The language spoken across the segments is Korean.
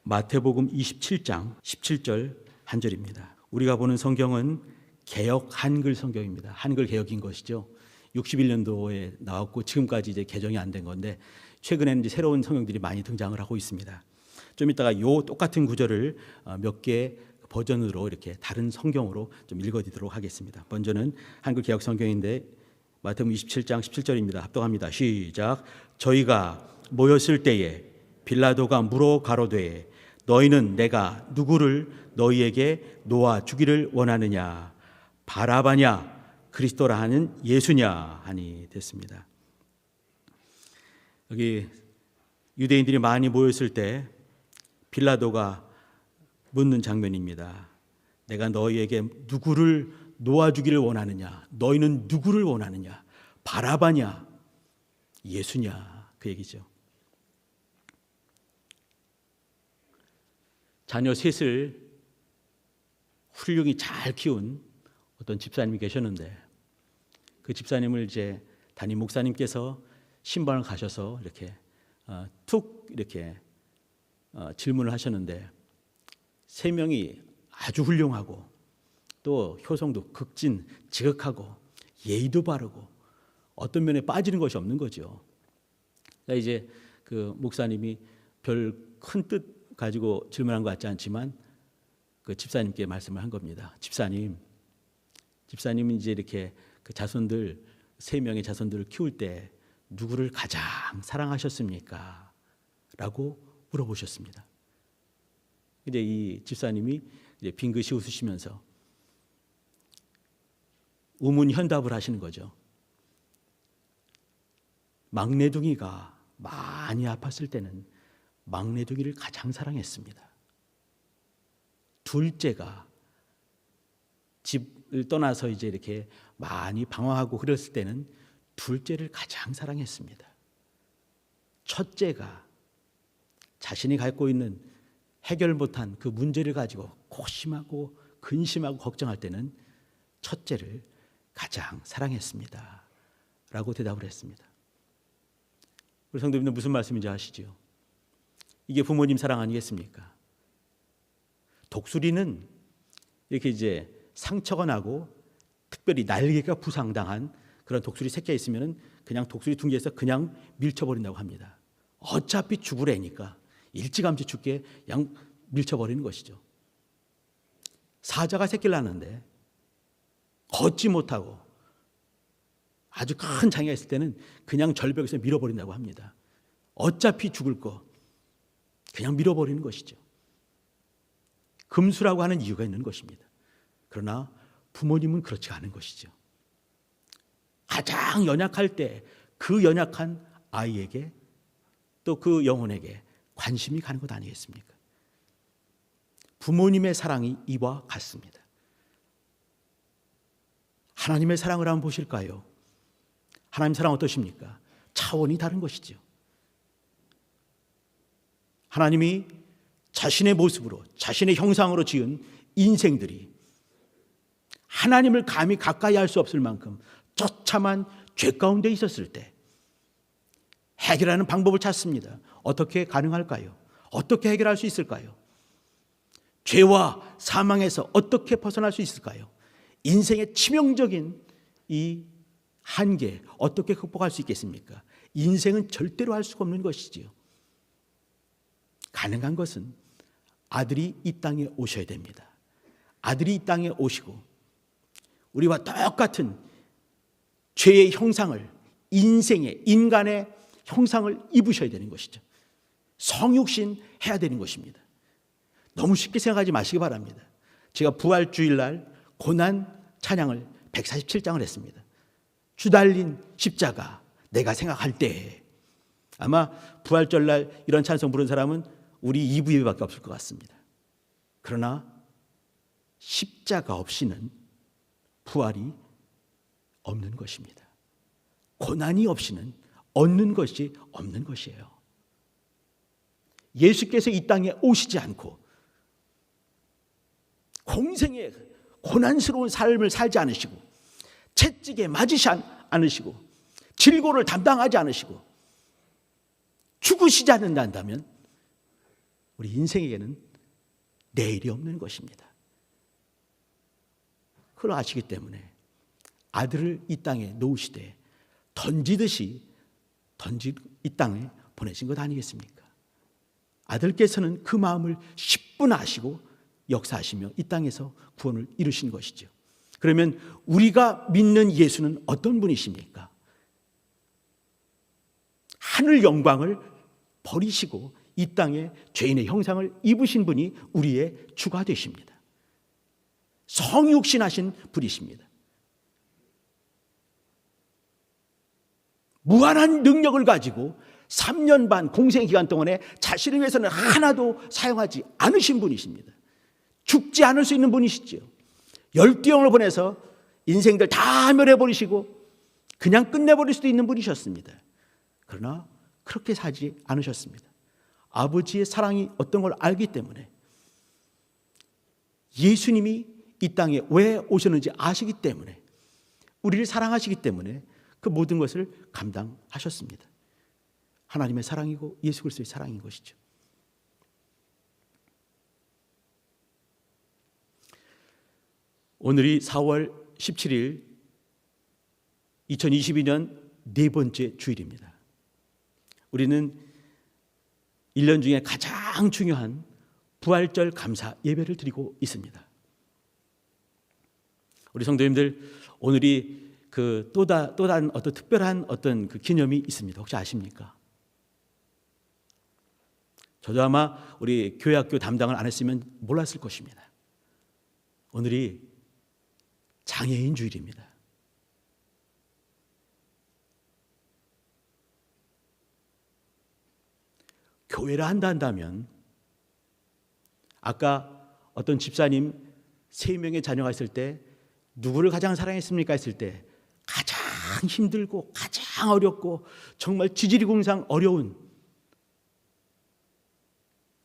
마태복음 27장 17절 한 절입니다. 우리가 보는 성경은 개역 한글 성경입니다. 한글 개역인 것이죠. 61년도에 나왔고 지금까지 이제 개정이 안 된 건데 최근에는 이제 새로운 성경들이 많이 등장을 하고 있습니다. 좀 이따가 요 똑같은 구절을 몇 개 버전으로 이렇게 다른 성경으로 좀 읽어드리도록 하겠습니다. 먼저는 한글 개역 성경인데 마태복음 27장 17절입니다. 합독합니다. 시작. 저희가 모였을 때에 빌라도가 물어 가로되 너희는 내가 누구를 너희에게 놓아 주기를 원하느냐, 바라바냐 그리스도라 하는 예수냐 하니 됐습니다. 여기 유대인들이 많이 모였을 때 빌라도가 묻는 장면입니다. 내가 너희에게 누구를 놓아주기를 원하느냐, 너희는 누구를 원하느냐, 바라바냐 예수냐 그 얘기죠. 자녀 셋을 훌륭히 잘 키운 어떤 집사님이 계셨는데 그 집사님을 이제 담임 목사님께서 신방을 가셔서 이렇게 툭 이렇게 질문을 하셨는데 세 명이 아주 훌륭하고 또 효성도 극진 지극하고 예의도 바르고 어떤 면에 빠지는 것이 없는 거죠. 그러니까 이제 그 목사님이 별 큰 뜻 가지고 질문한 것 같지 않지만 그 집사님께 말씀을 한 겁니다. 집사님은 이제 이렇게 그 자손들 세 명의 자손들을 키울 때 누구를 가장 사랑하셨습니까? 라고 물어보셨습니다. 이제 이 집사님이 이제 빙긋이 웃으시면서 우문현답을 하시는 거죠. 막내둥이가 많이 아팠을 때는 막내둥이를 가장 사랑했습니다. 둘째가 집을 떠나서 이제 이렇게 많이 방황하고 그랬을 때는 둘째를 가장 사랑했습니다. 첫째가 자신이 갖고 있는 해결 못한 그 문제를 가지고 고심하고 근심하고 걱정할 때는 첫째를 가장 사랑했습니다. 라고 대답을 했습니다. 우리 성도님들 무슨 말씀인지 아시죠? 이게 부모님 사랑 아니겠습니까? 독수리는 이렇게 이제 상처가 나고 특별히 날개가 부상당한 그런 독수리 새끼가 있으면 그냥 독수리 둥지에서 그냥 밀쳐버린다고 합니다. 어차피 죽을 애니까 일찌감치 죽게 그냥 밀쳐버리는 것이죠. 사자가 새끼를 낳는데 걷지 못하고 아주 큰 장애가 있을 때는 그냥 절벽에서 밀어버린다고 합니다. 어차피 죽을 거 그냥 밀어버리는 것이죠. 금수라고 하는 이유가 있는 것입니다. 그러나 부모님은 그렇지 않은 것이죠. 가장 연약할 때 그 연약한 아이에게 또 그 영혼에게 관심이 가는 것 아니겠습니까? 부모님의 사랑이 이와 같습니다. 하나님의 사랑을 한번 보실까요? 하나님 사랑 어떠십니까? 차원이 다른 것이죠. 하나님이 자신의 모습으로 자신의 형상으로 지은 인생들이 하나님을 감히 가까이 할 수 없을 만큼 처참한 죄 가운데 있었을 때 해결하는 방법을 찾습니다. 어떻게 가능할까요? 어떻게 해결할 수 있을까요? 죄와 사망에서 어떻게 벗어날 수 있을까요? 인생의 치명적인 이 한계 어떻게 극복할 수 있겠습니까? 인생은 절대로 할 수가 없는 것이지요. 가능한 것은 아들이 이 땅에 오셔야 됩니다. 아들이 이 땅에 오시고 우리와 똑같은 죄의 형상을 인생의 인간의 형상을 입으셔야 되는 것이죠. 성육신 해야 되는 것입니다. 너무 쉽게 생각하지 마시기 바랍니다. 제가 부활주일날 고난 찬양을 147장을 했습니다. 주 달린 십자가 내가 생각할 때 아마 부활절날 이런 찬송 부른 사람은 우리 이부 예배밖에 없을 것 같습니다. 그러나 십자가 없이는 부활이 없는 것입니다. 고난이 없이는 얻는 것이 없는 것이에요. 예수께서 이 땅에 오시지 않고 공생의 고난스러운 삶을 살지 않으시고 채찍에 맞으시 않으시고 질고를 담당하지 않으시고 죽으시지 않는다면 우리 인생에게는 내일이 없는 것입니다. 그걸 아시기 때문에 아들을 이 땅에 놓으시되 던지듯이 이 땅에 보내신 것 아니겠습니까? 아들께서는 그 마음을 10분 아시고 역사하시며 이 땅에서 구원을 이루신 것이죠. 그러면 우리가 믿는 예수는 어떤 분이십니까? 하늘 영광을 버리시고 이 땅에 죄인의 형상을 입으신 분이 우리의 주가 되십니다. 성육신하신 분이십니다. 무한한 능력을 가지고 3년 반 공생 기간 동안에 자신을 위해서는 하나도 사용하지 않으신 분이십니다. 죽지 않을 수 있는 분이시죠. 12영을 보내서 인생들 다 멸해버리시고 그냥 끝내버릴 수도 있는 분이셨습니다. 그러나 그렇게 사지 않으셨습니다. 아버지의 사랑이 어떤 걸 알기 때문에 예수님이 이 땅에 왜 오셨는지 아시기 때문에 우리를 사랑하시기 때문에 그 모든 것을 감당하셨습니다. 하나님의 사랑이고 예수 그리스도의 사랑인 것이죠. 오늘이 4월 17일 2022년 네 번째 주일입니다. 우리는 1년 중에 가장 중요한 부활절 감사 예배를 드리고 있습니다. 우리 성도님들, 오늘이 또 다른 어떤 특별한 어떤 그 기념이 있습니다. 혹시 아십니까? 저도 아마 우리 교회학교 담당을 안 했으면 몰랐을 것입니다. 오늘이 장애인 주일입니다. 교회를 한다면 아까 어떤 집사님 3명의 자녀가 있을 때 누구를 가장 사랑했습니까? 했을 때 가장 힘들고 가장 어렵고 정말 지지리공상 어려운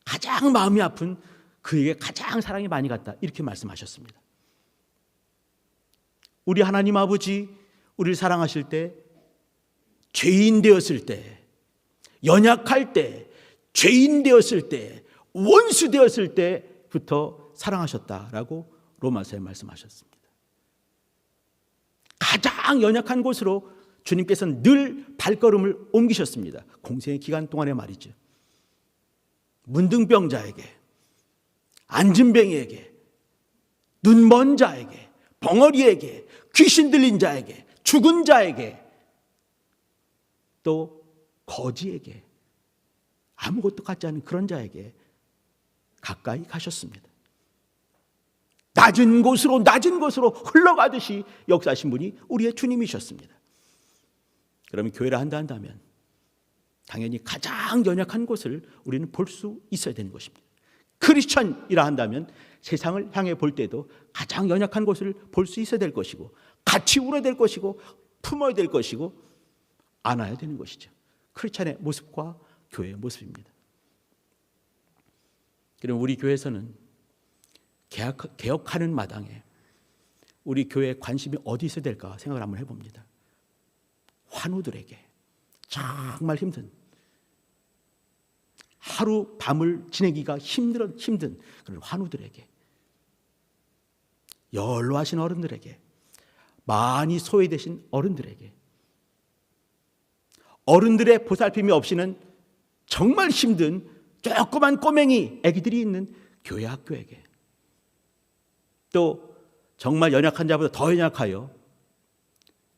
가장 마음이 아픈 그에게 가장 사랑이 많이 갔다, 이렇게 말씀하셨습니다. 우리 하나님 아버지 우리를 사랑하실 때 죄인 되었을 때, 연약할 때, 죄인 되었을 때, 원수 되었을 때부터 사랑하셨다라고 로마서에 말씀하셨습니다. 가장 연약한 곳으로 주님께서는 늘 발걸음을 옮기셨습니다. 공생의 기간 동안에 말이죠. 문둥병자에게, 안진뱅이에게, 눈먼 자에게, 벙어리에게, 귀신 들린 자에게, 죽은 자에게, 또 거지에게, 아무것도 갖지 않은 그런 자에게 가까이 가셨습니다. 낮은 곳으로 흘러가듯이 역사하신 분이 우리의 주님이셨습니다. 그러면 교회를 한다면 당연히 가장 연약한 곳을 우리는 볼 수 있어야 되는 것입니다. 크리스천이라 한다면 세상을 향해 볼 때도 가장 연약한 곳을 볼 수 있어야 될 것이고, 같이 울어야 될 것이고, 품어야 될 것이고, 안아야 되는 것이죠. 크리스천의 모습과 교회의 모습입니다. 그럼 우리 교회에서는 개혁하는 마당에 우리 교회에 관심이 어디 있어야 될까 생각을 한번 해봅니다. 환우들에게, 정말 힘든, 하루 밤을 지내기가 힘든 그런 환우들에게, 연로하신 어른들에게, 많이 소외되신 어른들에게, 어른들의 보살핌이 없이는 정말 힘든 조그만 꼬맹이 애기들이 있는 교회 학교에게, 또 정말 연약한 자보다 더 연약하여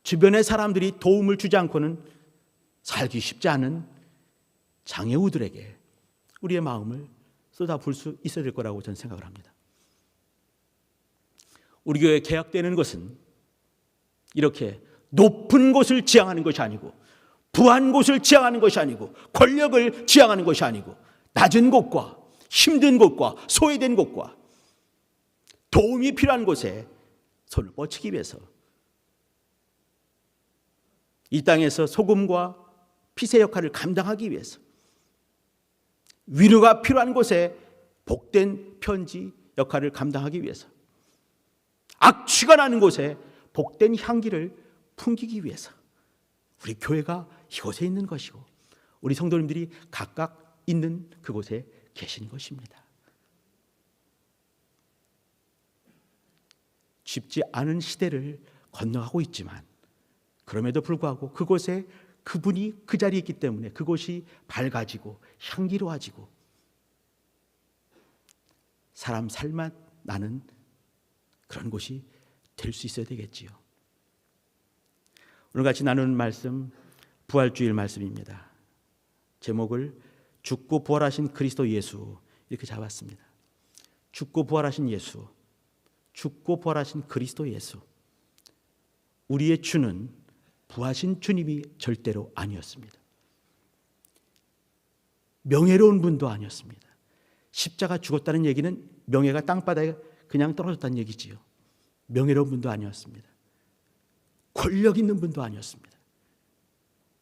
주변의 사람들이 도움을 주지 않고는 살기 쉽지 않은 장애우들에게 우리의 마음을 쏟아부을 수 있어야 될 거라고 저는 생각을 합니다. 우리 교회에 개혁되는 것은 이렇게 높은 곳을 지향하는 것이 아니고, 부한 곳을 지향하는 것이 아니고, 권력을 지향하는 것이 아니고, 낮은 곳과 힘든 곳과 소외된 곳과 도움이 필요한 곳에 손을 뻗치기 위해서, 이 땅에서 소금과 빛의 역할을 감당하기 위해서, 위로가 필요한 곳에 복된 편지 역할을 감당하기 위해서, 악취가 나는 곳에 복된 향기를 풍기기 위해서 우리 교회가 이곳에 있는 것이고, 우리 성도님들이 각각 있는 그곳에 계신 것입니다. 쉽지 않은 시대를 건너가고 있지만 그럼에도 불구하고 그곳에 그분이 그 자리에 있기 때문에 그곳이 밝아지고 향기로워지고 사람 살맛 나는 그런 곳이 될 수 있어야 되겠지요. 오늘 같이 나누는 말씀 부활주일 말씀입니다. 제목을 죽고 부활하신 그리스도 예수 이렇게 잡았습니다. 죽고 부활하신 예수, 죽고 부활하신 그리스도 예수. 우리의 주는 부하신 주님이 절대로 아니었습니다. 명예로운 분도 아니었습니다. 십자가 죽었다는 얘기는 명예가 땅바닥에 그냥 떨어졌다는 얘기지요. 명예로운 분도 아니었습니다. 권력 있는 분도 아니었습니다.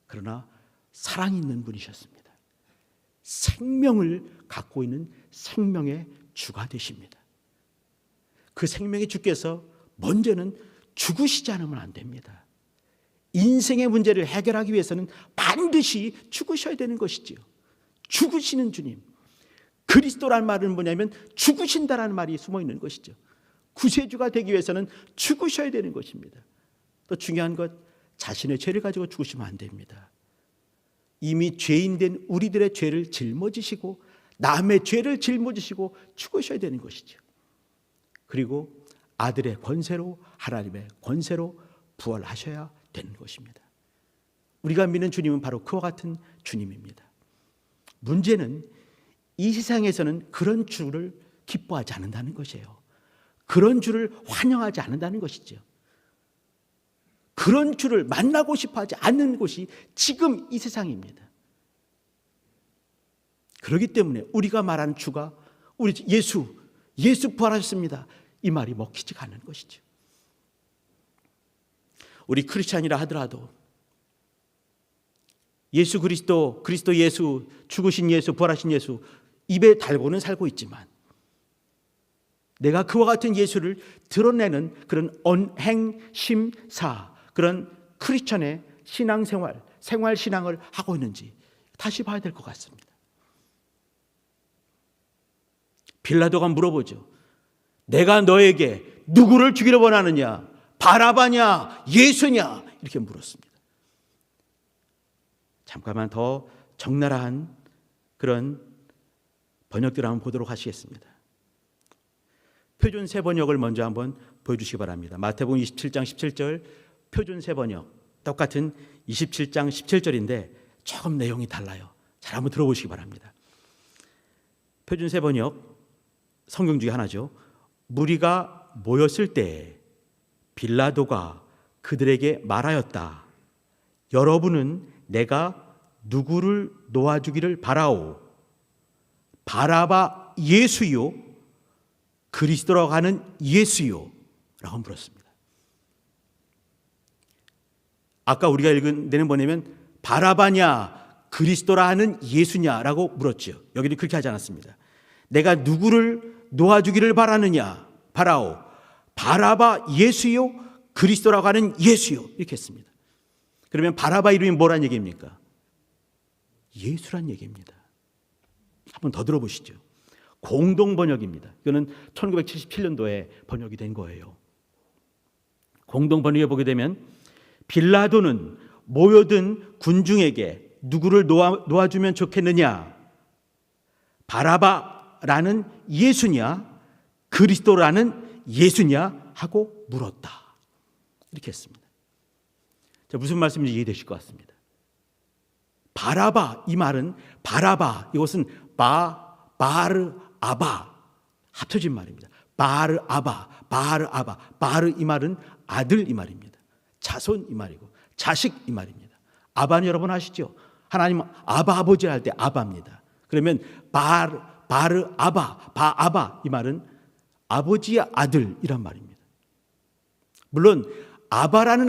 그러나 사랑 있는 분이셨습니다. 생명을 갖고 있는 생명의 주가 되십니다. 그 생명의 주께서 먼저는 죽으시지 않으면 안 됩니다. 인생의 문제를 해결하기 위해서는 반드시 죽으셔야 되는 것이지요. 죽으시는 주님. 그리스도라는 말은 뭐냐면 죽으신다라는 말이 숨어 있는 것이죠. 구세주가 되기 위해서는 죽으셔야 되는 것입니다. 또 중요한 것, 자신의 죄를 가지고 죽으시면 안 됩니다. 이미 죄인된 우리들의 죄를 짊어지시고 남의 죄를 짊어지시고 죽으셔야 되는 것이죠. 그리고 아들의 권세로, 하나님의 권세로 부활하셔야 되는 것입니다. 우리가 믿는 주님은 바로 그와 같은 주님입니다. 문제는 이 세상에서는 그런 주를 기뻐하지 않는다는 것이에요. 그런 주를 환영하지 않는다는 것이죠. 그런 주를 만나고 싶어하지 않는 곳이 지금 이 세상입니다. 그렇기 때문에 우리가 말하는 주가 우리 예수 부활하셨습니다. 이 말이 먹히지가 않는 것이죠. 우리 크리스찬이라 하더라도 예수 그리스도 예수, 죽으신 예수, 부활하신 예수 입에 달고는 살고 있지만 내가 그와 같은 예수를 드러내는 그런 언행심사, 그런 크리스천의 신앙생활, 생활신앙을 하고 있는지 다시 봐야 될 것 같습니다. 빌라도가 물어보죠. 내가 너에게 누구를 죽이려 원하느냐? 바라바냐? 예수냐? 이렇게 물었습니다. 잠깐만 더 적나라한 그런 번역들을 한번 보도록 하시겠습니다. 표준 세번역을 먼저 한번 보여주시기 바랍니다. 마태복음 27장 17절 표준 세번역, 똑같은 27장 17절인데 조금 내용이 달라요. 잘 한번 들어보시기 바랍니다. 표준 세번역 성경 중에 하나죠. 무리가 모였을 때 빌라도가 그들에게 말하였다. 여러분은 내가 누구를 놓아주기를 바라오? 바라바 예수요? 그리스도라고 하는 예수요? 라고 물었습니다. 아까 우리가 읽은 데는 뭐냐면 바라바냐 그리스도라 하는 예수냐라고 물었죠. 여기는 그렇게 하지 않았습니다. 내가 누구를 놓아주기를 바라느냐? 바라오. 바라바 예수요? 그리스도라고 하는 예수요? 이렇게 했습니다. 그러면 바라바 이름이 뭐란 얘기입니까? 예수란 얘기입니다. 한번 더 들어보시죠. 공동 번역입니다. 이거는 1977년도에 번역이 된 거예요. 공동 번역에 보게 되면 빌라도는 모여든 군중에게 누구를 놓아주면 좋겠느냐? 바라바라는 예수냐? 그리스도라는 예수냐? 하고 물었다. 이렇게 했습니다. 자, 무슨 말씀인지 이해되실 것 같습니다. 바라바, 이 말은 바라바, 이것은 바르 아바 합쳐진 말입니다. 바르 아바, 바르 이 말은 아들 이 말입니다. 자손 이 말이고 자식 이 말입니다. 아바는 여러분 아시죠? 하나님 아바 아버지 할 때 아바입니다. 그러면 바르 아바, 바아바 이 말은 아버지의 아들이란 말입니다. 물론 아바라는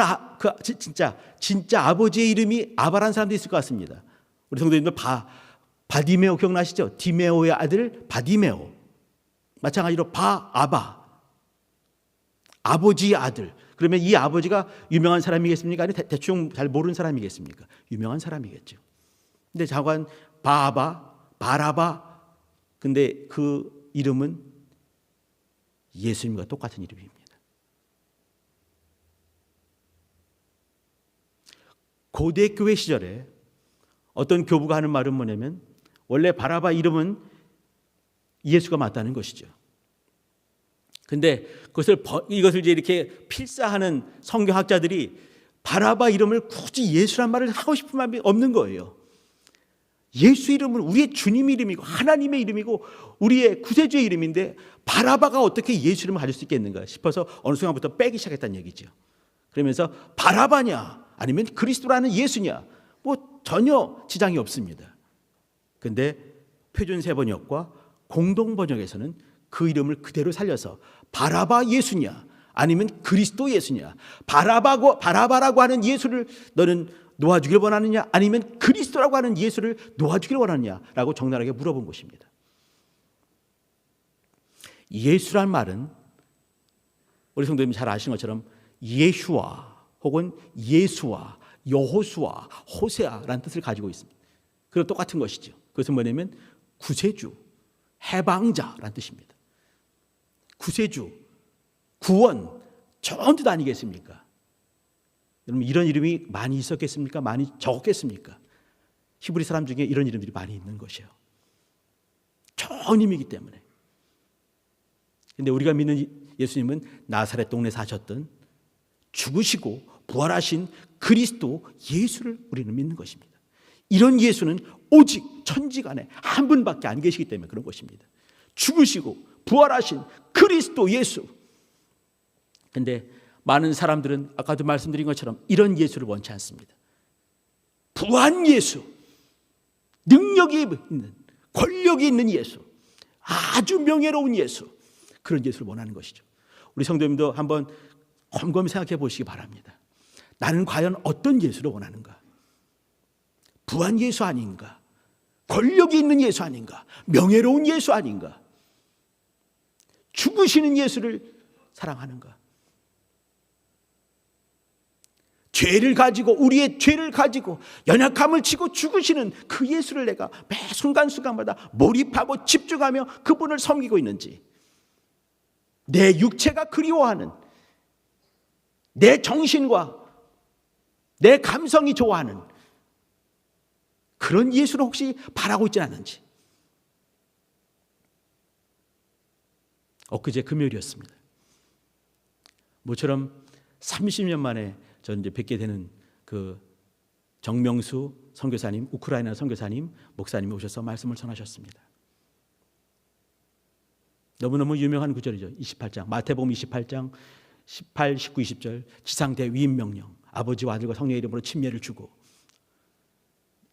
진짜 아버지의 이름이 아바라는 사람도 있을 것 같습니다. 우리 성도님들 바디메오 기억나시죠? 디메오의 아들 바디메오. 마찬가지로 바아바, 아버지의 아들. 그러면 이 아버지가 유명한 사람이겠습니까? 아니 대충 잘 모르는 사람이겠습니까? 유명한 사람이겠죠. 근데 자관 바아바, 바라바, 근데 그 이름은 예수님과 똑같은 이름입니다. 고대 교회 시절에 어떤 교부가 하는 말은 뭐냐면 원래 바라바 이름은 예수가 맞다는 것이죠. 근데 이것을 이제 이렇게 필사하는 성경학자들이 바라바 이름을 굳이 예수란 말을 하고 싶은 마음이 없는 거예요. 예수 이름은 우리의 주님 이름이고 하나님의 이름이고 우리의 구세주의 이름인데 바라바가 어떻게 예수 이름을 가질 수 있겠는가 싶어서 어느 순간부터 빼기 시작했다는 얘기죠. 그러면서 바라바냐 아니면 그리스도라는 예수냐 뭐 전혀 지장이 없습니다. 근데 표준세번역과 공동번역에서는 그 이름을 그대로 살려서 바라바 예수냐 아니면 그리스도 예수냐, 바라바라고 하는 예수를 너는 놓아주길 원하느냐 아니면 그리스도라고 하는 예수를 놓아주길 원하느냐라고 적나라하게 물어본 것입니다. 예수란 말은 우리 성도님이 잘 아시는 것처럼 예슈아 혹은 예수와 여호수아, 호세아라는 뜻을 가지고 있습니다. 그럼 똑같은 것이죠. 그것은 뭐냐면 구세주, 해방자라는 뜻입니다. 구세주, 구원, 좋은 뜻 아니겠습니까? 여러분 이런 이름이 많이 있었겠습니까? 많이 적었겠습니까? 히브리 사람 중에 이런 이름들이 많이 있는 것이에요. 좋은 이름이기 때문에. 그런데 우리가 믿는 예수님은 나사렛 동네 사셨던 죽으시고 부활하신 그리스도 예수를 우리는 믿는 것입니다. 이런 예수는 오직 천지간에 한 분밖에 안 계시기 때문에 그런 것입니다. 죽으시고 부활하신 그리스도 예수. 그런데 많은 사람들은 아까도 말씀드린 것처럼 이런 예수를 원치 않습니다. 부한 예수, 능력이 있는, 권력이 있는 예수, 아주 명예로운 예수, 그런 예수를 원하는 것이죠. 우리 성도님도 한번 곰곰이 생각해 보시기 바랍니다. 나는 과연 어떤 예수를 원하는가? 부한 예수 아닌가? 권력이 있는 예수 아닌가? 명예로운 예수 아닌가? 죽으시는 예수를 사랑하는가? 죄를 가지고 우리의 죄를 가지고 연약함을 지고 죽으시는 그 예수를 내가 매 순간순간마다 몰입하고 집중하며 그분을 섬기고 있는지, 내 육체가 그리워하는, 내 정신과 내 감성이 좋아하는 그런 예수를 혹시 바라고 있지 않은지. 엊그제 금요일이었습니다. 모처럼 30년 만에 전 이제 뵙게 되는 그 정명수 선교사님, 우크라이나 선교사님, 목사님이 오셔서 말씀을 전하셨습니다. 너무너무 유명한 구절이죠. 28장, 마태복음 28장 18, 19, 20절 지상대 위임 명령, 아버지와 아들과 성령의 이름으로 침례를 주고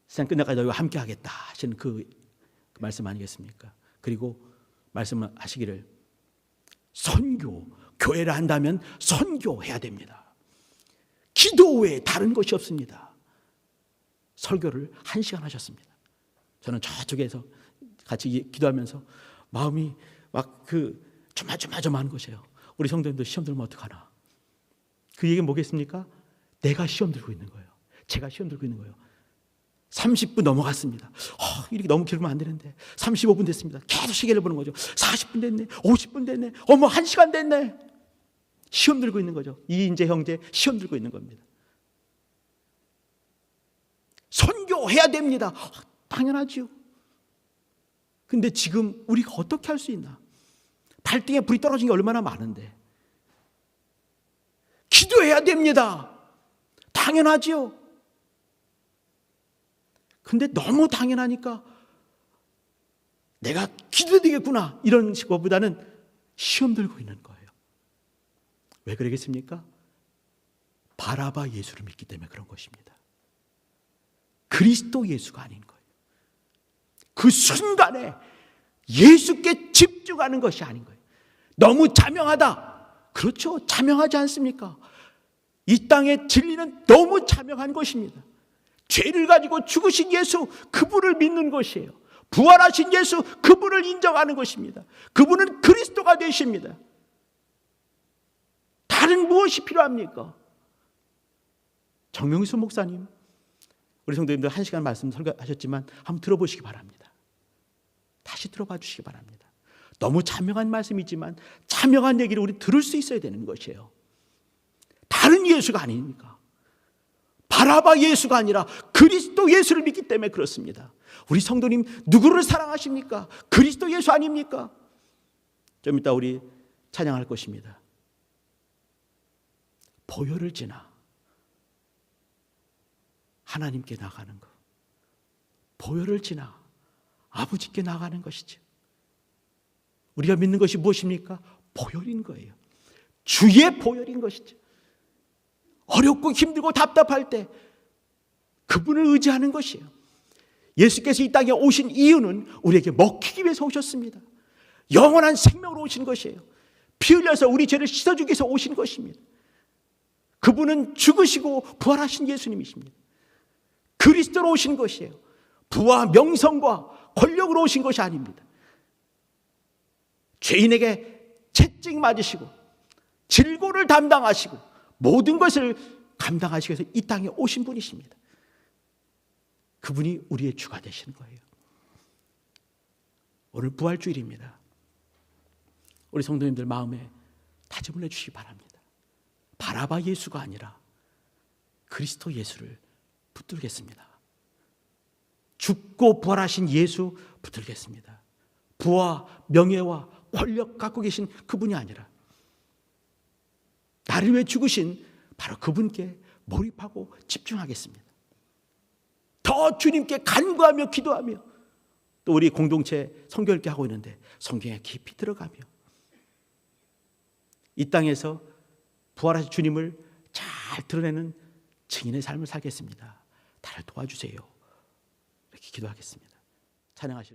세상 끝날까지 너희와 함께 하겠다 하신 그 말씀 아니겠습니까? 그리고 말씀하시기를 선교, 교회를 한다면 선교해야 됩니다. 기도 외에 다른 것이 없습니다. 설교를 1시간 하셨습니다. 저는 저쪽에서 같이 기도하면서 마음이 막 조마조마한 것이에요. 우리 성도님들 시험 들면 어떡하나? 그 얘기는 뭐겠습니까? 내가 시험 들고 있는 거예요. 제가 시험 들고 있는 거예요. 30분 넘어갔습니다. 이렇게 너무 길면 안 되는데 35분 됐습니다. 계속 시계를 보는 거죠. 40분 됐네, 50분 됐네, 1시간 됐네. 시험 들고 있는 거죠. 이인재 형제 시험 들고 있는 겁니다. 선교해야 됩니다. 당연하지요. 근데 지금 우리가 어떻게 할 수 있나? 발등에 불이 떨어진 게 얼마나 많은데. 기도해야 됩니다. 당연하지요. 근데 너무 당연하니까 내가 기도해야 되겠구나 이런 것보다는 시험 들고 있는 거예요. 왜 그러겠습니까? 바라바 예수를 믿기 때문에 그런 것입니다. 그리스도 예수가 아닌 거예요. 그 순간에 예수께 집중하는 것이 아닌 거예요. 너무 자명하다. 그렇죠. 자명하지 않습니까? 이 땅의 진리는 너무 자명한 것입니다. 죄를 가지고 죽으신 예수, 그분을 믿는 것이에요. 부활하신 예수, 그분을 인정하는 것입니다. 그분은 그리스도가 되십니다. 다른 무엇이 필요합니까? 정명수 목사님, 우리 성도님들 1시간 말씀 설교하셨지만 한번 들어보시기 바랍니다. 다시 들어봐 주시기 바랍니다. 너무 자명한 말씀이지만 자명한 얘기를 우리 들을 수 있어야 되는 것이에요. 다른 예수가 아닙니까? 바라바 예수가 아니라 그리스도 예수를 믿기 때문에 그렇습니다. 우리 성도님 누구를 사랑하십니까? 그리스도 예수 아닙니까? 좀 이따 우리 찬양할 것입니다. 보혈을 지나 하나님께 나가는 것, 보혈을 지나 아버지께 나가는 것이죠. 우리가 믿는 것이 무엇입니까? 보혈인 거예요. 주의 보혈인 것이죠. 어렵고 힘들고 답답할 때 그분을 의지하는 것이에요. 예수께서 이 땅에 오신 이유는 우리에게 먹히기 위해서 오셨습니다. 영원한 생명으로 오신 것이에요. 피 흘려서 우리 죄를 씻어주기 위해서 오신 것입니다. 그분은 죽으시고 부활하신 예수님이십니다. 그리스도로 오신 것이에요. 부와 명성과 권력으로 오신 것이 아닙니다. 죄인에게 채찍 맞으시고 질고를 담당하시고 모든 것을 감당하시기 위해서 이 땅에 오신 분이십니다. 그분이 우리의 주가 되시는 거예요. 오늘 부활주일입니다. 우리 성도님들 마음에 다짐을 해주시기 바랍니다. 바라바 예수가 아니라 그리스도 예수를 붙들겠습니다. 죽고 부활하신 예수 붙들겠습니다. 부와 명예와 권력 갖고 계신 그분이 아니라 나를 위해 죽으신 바로 그분께 몰입하고 집중하겠습니다. 더 주님께 간구하며 기도하며 또 우리 공동체 성경 읽기 하고 있는데 성경에 깊이 들어가며 이 땅에서 부활하신 주님을 잘 드러내는 증인의 삶을 살겠습니다. 나를 도와주세요. 이렇게 기도하겠습니다. 찬양하실